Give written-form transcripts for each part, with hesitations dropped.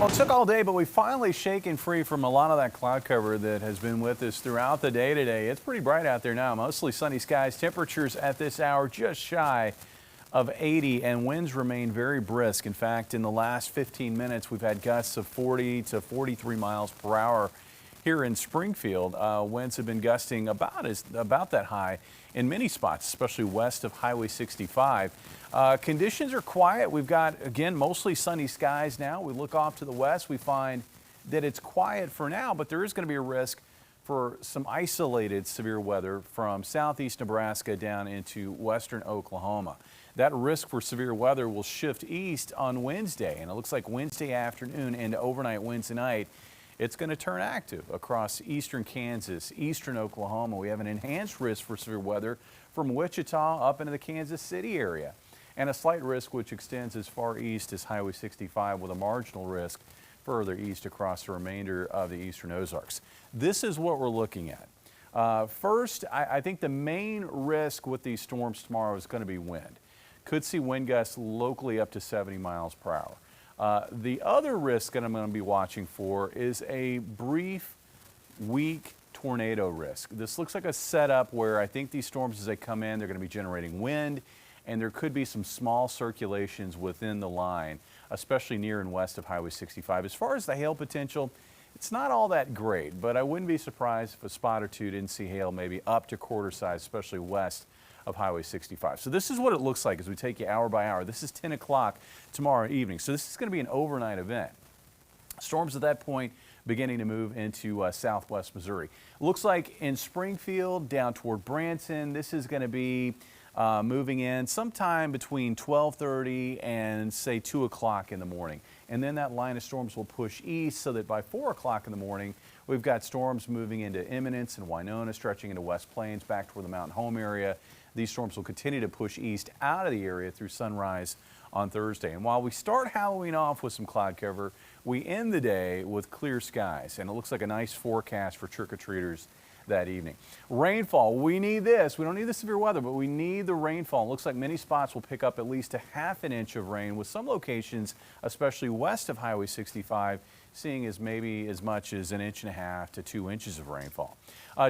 Well, it took all day, but we finally shaken free from a lot of that cloud cover that has been with us throughout the day today. It's pretty bright out there now, mostly sunny skies. Temperatures at this hour just shy of 80, and winds remain very brisk. In fact, in the last 15 minutes, we've had gusts of 40 to 43 miles per hour here in Springfield. Winds have been gusting about that high in many spots, especially west of Highway 65. Conditions are quiet. We've got, again, mostly sunny skies now. We look off to the west. We find that it's quiet for now, but there is going to be a risk for some isolated severe weather from southeast Nebraska down into western Oklahoma. That risk for severe weather will shift east on Wednesday, and it looks like Wednesday afternoon into overnight Wednesday night, it's going to turn active across eastern Kansas, eastern Oklahoma. We have an enhanced risk for severe weather from Wichita up into the Kansas City area, and a slight risk which extends as far east as Highway 65 with a marginal risk further east across the remainder of the eastern Ozarks. This is what we're looking at. First, I think the main risk with these storms tomorrow is going to be wind. Could see wind gusts locally up to 70 miles per hour. The other risk that I'm going to be watching for is a brief, weak tornado risk. This looks like a setup where I think these storms, as they come in, they're going to be generating wind, and there could be some small circulations within the line, especially near and west of Highway 65. As far as the hail potential, it's not all that great, but I wouldn't be surprised if a spot or two didn't see hail maybe up to quarter size, especially west of Highway 65. So this is what it looks like as we take you hour by hour. This is 10 o'clock tomorrow evening. So this is going to be an overnight event. Storms at that point beginning to move into southwest Missouri. Looks like in Springfield down toward Branson, this is going to be moving in sometime between 12:30 and say 2 o'clock in the morning. And then that line of storms will push east so that by 4 o'clock in the morning, we've got storms moving into Eminence and Winona, stretching into West Plains back toward the Mountain Home area. These storms will continue to push east out of the area through sunrise on Thursday. And while we start Halloween off with some cloud cover, we end the day with clear skies. And it looks like a nice forecast for trick-or-treaters that evening. Rainfall, we need this. We don't need the severe weather, but we need the rainfall. It looks like many spots will pick up at least a ½ inch of rain, with some locations, especially west of Highway 65, seeing as maybe as much as 1.5 inches to 2 inches of rainfall.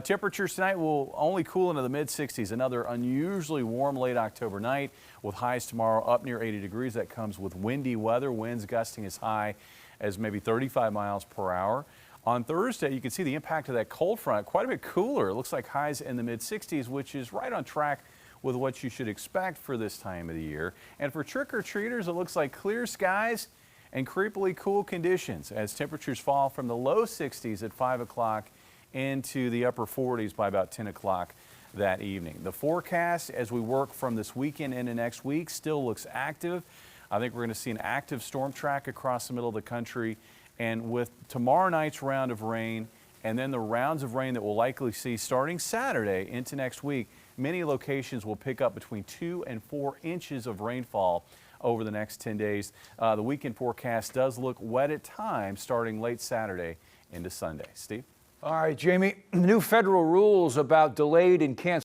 Temperatures tonight will only cool into the mid-60s. Another unusually warm late October night with highs tomorrow up near 80 degrees. That comes with windy weather, winds gusting as high as maybe 35 miles per hour. On Thursday, you can see the impact of that cold front, quite a bit cooler. It looks like highs in the mid-60s, which is right on track with what you should expect for this time of the year. And for trick-or-treaters, it looks like clear skies and creepily cool conditions as temperatures fall from the low 60s at 5 o'clock into the upper 40s by about 10 o'clock that evening. The forecast as we work from this weekend into next week still looks active. I think we're going to see an active storm track across the middle of the country. And with tomorrow night's round of rain and then the rounds of rain that we'll likely see starting Saturday into next week, many locations will pick up between 2 and 4 inches of rainfall over the next 10 days. The weekend forecast does look wet at times starting late Saturday into Sunday. Steve? All right, Jamie, new federal rules about delayed and canceled